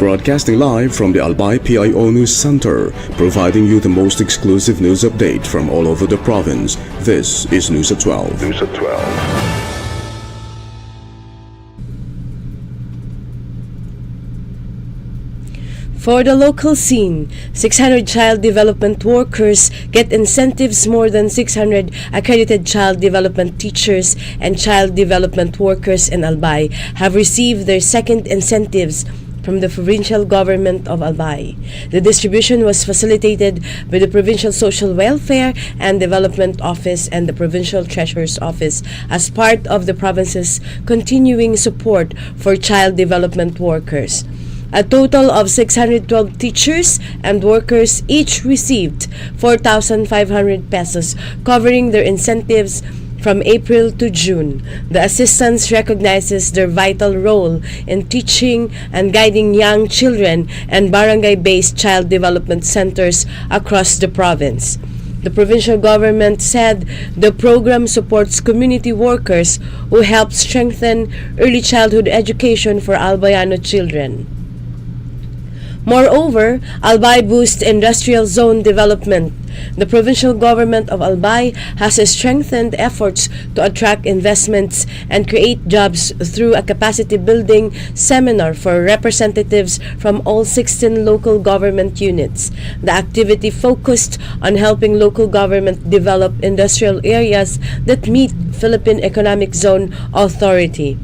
Broadcasting live from the Albay PIO News Center, providing you the most exclusive news update from all over the province. This is News at 12. News at 12. For the local scene, 600 child development workers get incentives. More than 600 accredited child development teachers and child development workers in Albay have received their second incentives from the provincial government of Albay. The distribution was facilitated by the Provincial Social Welfare and Development Office and the Provincial Treasurer's Office as part of the province's continuing support for child development workers. A total of 612 teachers and workers each received 4,500 pesos, covering their incentives from April to June. The assistance recognizes their vital role in teaching and guiding young children and barangay-based child development centers across the province. The provincial government said the program supports community workers who help strengthen early childhood education for Albayano children. Moreover, Albay boosts industrial zone development. The provincial government of Albay has strengthened efforts to attract investments and create jobs through a capacity building seminar for representatives from all 16 local government units. The activity focused on helping local government develop industrial areas that meet Philippine Economic Zone Authority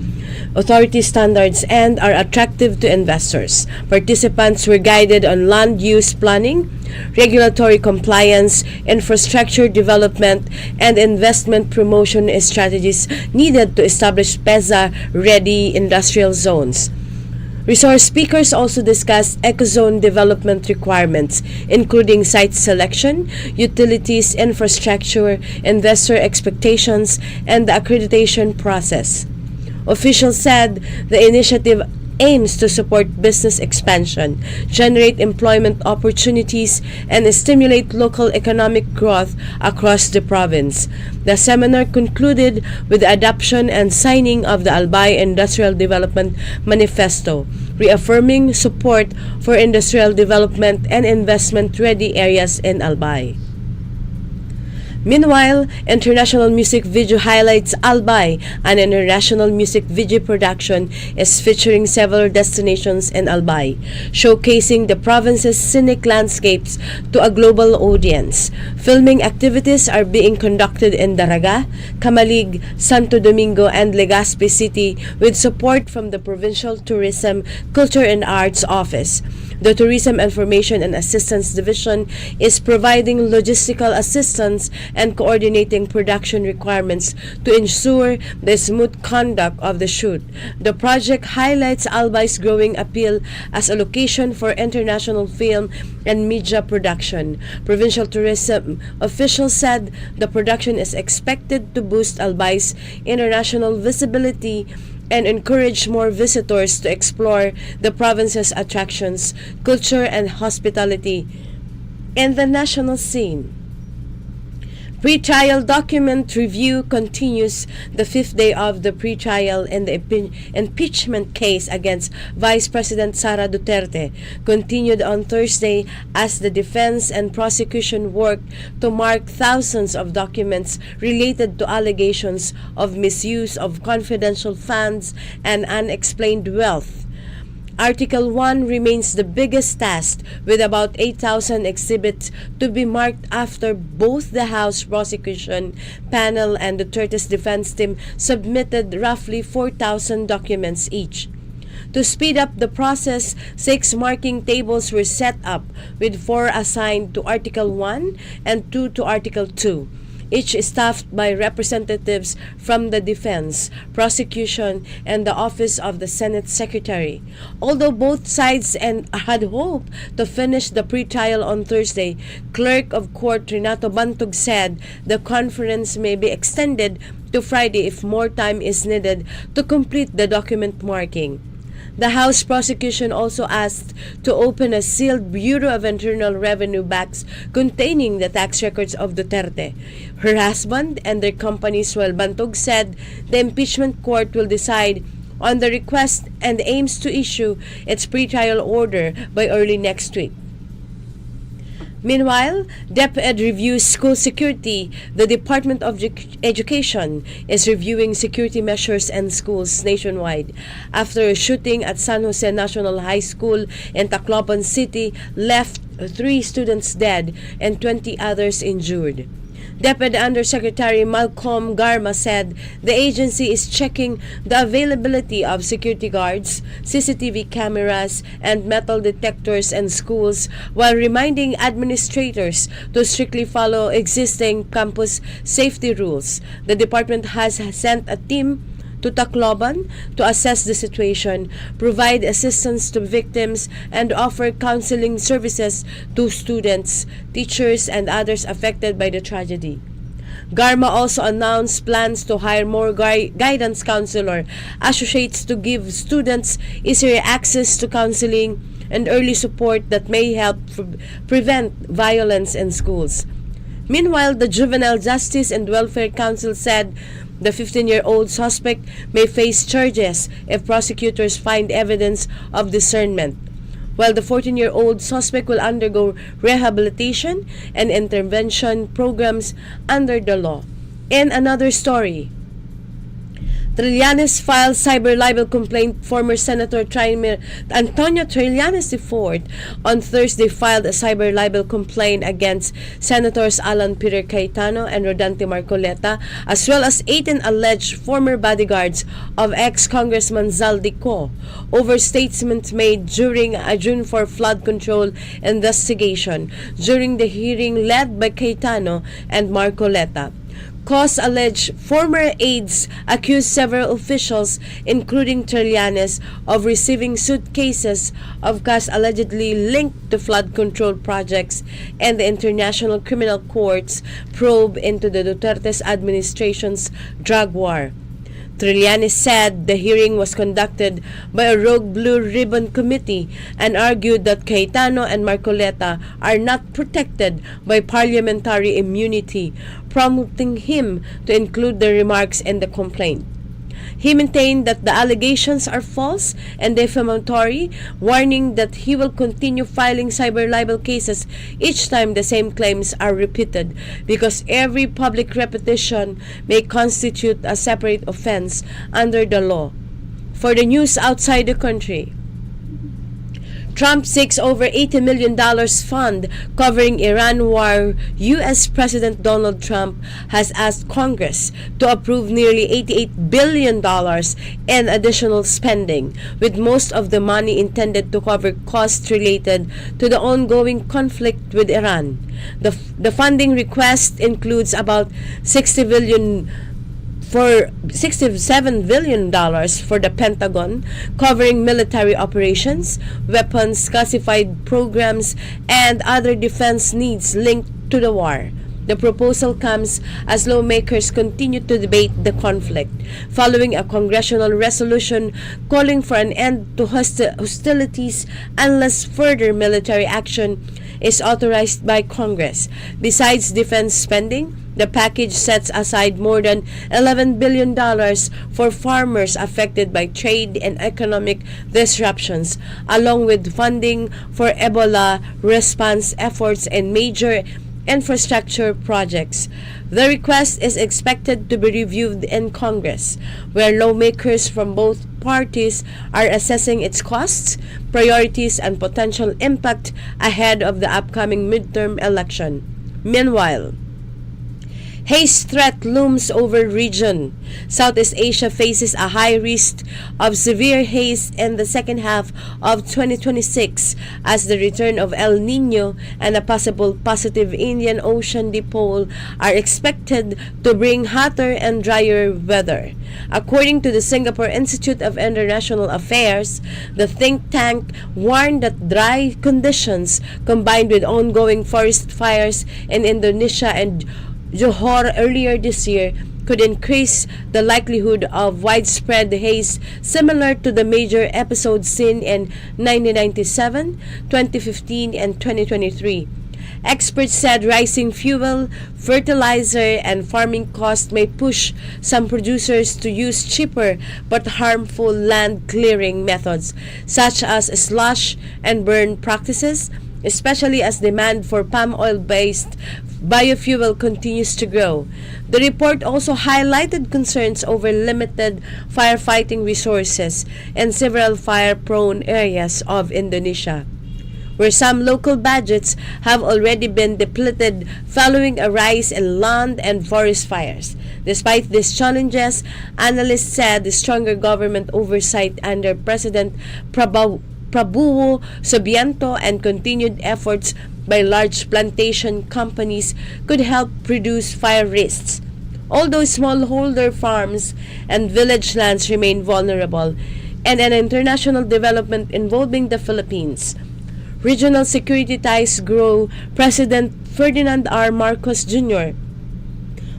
standards and are attractive to investors. Participants were guided on land use planning, regulatory compliance, infrastructure development, and investment promotion strategies needed to establish PEZA-ready industrial zones. Resource speakers also discussed ecozone development requirements, including site selection, utilities, infrastructure, investor expectations, and the accreditation process. Officials said the initiative aims to support business expansion, generate employment opportunities, and stimulate local economic growth across the province. The seminar concluded with the adoption and signing of the Albay Industrial Development Manifesto, reaffirming support for industrial development and investment-ready areas in Albay. Meanwhile, international music video highlights Albay, an international music video production, is featuring several destinations in Albay, showcasing the province's scenic landscapes to a global audience. Filming activities are being conducted in Daraga, Camalig, Santo Domingo, and Legazpi City with support from the Provincial Tourism, Culture and Arts Office. The Tourism Information and Assistance Division is providing logistical assistance and coordinating production requirements to ensure the smooth conduct of the shoot. The project highlights Albay's growing appeal as a location for international film and media production. Provincial tourism officials said the production is expected to boost Albay's international visibility and encourage more visitors to explore the province's attractions, culture, and hospitality in the national scene. Pre-trial document review continues. The fifth day of the pre-trial in the impeachment case against Vice President Sara Duterte continued on Thursday as the defense and prosecution worked to mark thousands of documents related to allegations of misuse of confidential funds and unexplained wealth. Article 1 remains the biggest task, with about 8,000 exhibits to be marked after both the House prosecution panel and Duterte's defense team submitted roughly 4,000 documents each. To speed up the process, 6 marking tables were set up, with 4 assigned to Article 1 and 2 to Article 2. Each staffed by representatives from the defense, prosecution, and the office of the Senate Secretary. Although both sides had hoped to finish the pre-trial on Thursday, Clerk of Court Renato Bantog said the conference may be extended to Friday if more time is needed to complete the document marking. The House prosecution also asked to open a sealed Bureau of Internal Revenue box containing the tax records of Duterte, her husband, and their companies, while Bantog said the impeachment court will decide on the request and aims to issue its pretrial order by early next week. Meanwhile, DepEd reviews school security. The Department of Education is reviewing security measures in schools nationwide after a shooting at San Jose National High School in Tacloban City left 3 students dead and 20 others injured. DepEd Undersecretary Malcolm Garma said the agency is checking the availability of security guards, CCTV cameras, and metal detectors in schools while reminding administrators to strictly follow existing campus safety rules. The department has sent a team to Tacloban to assess the situation, provide assistance to victims, and offer counseling services to students, teachers, and others affected by the tragedy. Garma also announced plans to hire more guidance counselor associates to give students easier access to counseling and early support that may help prevent violence in schools. Meanwhile, the Juvenile Justice and Welfare Council said the 15-year-old suspect may face charges if prosecutors find evidence of discernment, while the 14-year-old suspect will undergo rehabilitation and intervention programs under the law. In another story, Trillanes filed cyber libel complaint. Former Senator Antonio Trillanes IV on Thursday filed a cyber libel complaint against Senators Alan Peter Cayetano and Rodante Marcoleta, as well as 18 alleged former bodyguards of ex-Congressman Zaldico, over statements made during a June 4 flood control investigation during the hearing led by Cayetano and Marcoleta. Cause alleged former aides accused several officials, including Trillanes, of receiving suitcases of cash allegedly linked to flood control projects, and the International Criminal Court's probe into the Duterte's administration's drug war. Trillanes said the hearing was conducted by a rogue Blue Ribbon Committee and argued that Cayetano and Marcoleta are not protected by parliamentary immunity, prompting him to include the remarks in the complaint. He maintained that the allegations are false and defamatory, warning that he will continue filing cyber libel cases each time the same claims are repeated, because every public repetition may constitute a separate offense under the law. For the news outside the country, Trump seeks over $80 million fund covering Iran war. U.S. President Donald Trump has asked Congress to approve nearly $88 billion in additional spending, with most of the money intended to cover costs related to the ongoing conflict with Iran. The funding request includes about $67 billion for the Pentagon, covering military operations, weapons, classified programs, and other defense needs linked to the war. The proposal comes as lawmakers continue to debate the conflict, following a congressional resolution calling for an end to hostilities unless further military action is authorized by Congress. Besides defense spending, the package sets aside more than $11 billion for farmers affected by trade and economic disruptions, along with funding for Ebola response efforts and major infrastructure projects. The request is expected to be reviewed in Congress, where lawmakers from both parties are assessing its costs, priorities, and potential impact ahead of the upcoming midterm election. Meanwhile, Haze threat looms over region. Southeast Asia faces a high risk of severe haze in the second half of 2026 as the return of El Nino and a possible positive Indian Ocean dipole are expected to bring hotter and drier weather. According to the Singapore Institute of International Affairs, the think tank warned that dry conditions combined with ongoing forest fires in Indonesia and Johor earlier this year could increase the likelihood of widespread haze similar to the major episodes seen in 1997, 2015, and 2023. Experts said rising fuel, fertilizer, and farming costs may push some producers to use cheaper but harmful land clearing methods such as slash and burn practices, especially as demand for palm oil-based biofuel continues to grow. The report also highlighted concerns over limited firefighting resources in several fire-prone areas of Indonesia, where some local budgets have already been depleted following a rise in land and forest fires. Despite these challenges, analysts said the stronger government oversight under President Prabowo Subianto and continued efforts by large plantation companies could help reduce fire risks. Although smallholder farms and village lands remain vulnerable, and an international development involving the Philippines, regional security ties grow. President Ferdinand R. Marcos Jr.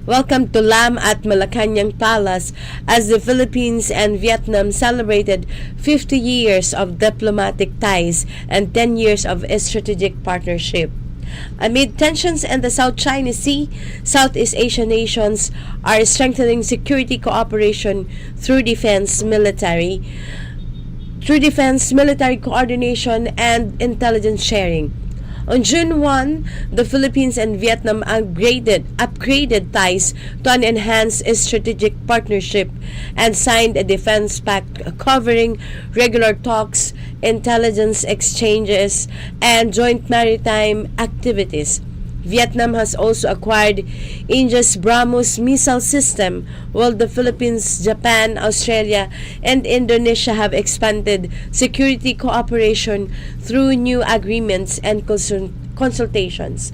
welcomed to Lam at Malacanang Palace as the Philippines and Vietnam celebrated 50 years of diplomatic ties and 10 years of strategic partnership. Amid tensions in the South China Sea, Southeast Asian nations are strengthening security cooperation through military coordination and intelligence sharing. On June 1, the Philippines and Vietnam upgraded ties to an enhanced strategic partnership and signed a defense pact covering regular talks, intelligence exchanges, and joint maritime activities. Vietnam has also acquired India's BrahMos missile system, while the Philippines, Japan, Australia, and Indonesia have expanded security cooperation through new agreements and consultations.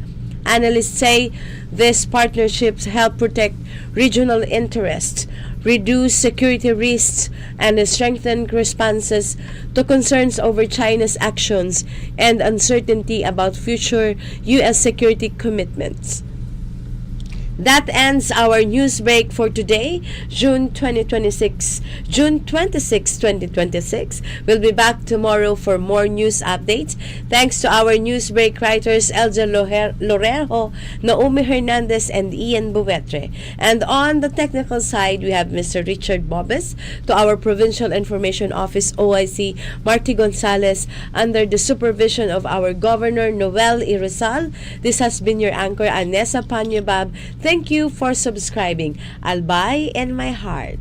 Analysts say these partnerships help protect regional interests, reduce security risks, and strengthen responses to concerns over China's actions and uncertainty about future U.S. security commitments. That ends our news break for today, June 26, 2026. We'll be back tomorrow for more news updates. Thanks to our news break writers Elja Lorejo, Naomi Hernandez, and Ian Buetre. And on the technical side, we have Mr. Richard Bobes. To our Provincial Information Office OIC, Marty Gonzalez, under the supervision of our Governor Noel Irizal. This has been your anchor, Anessa P. Babb. Thank you for subscribing. Albay in my heart.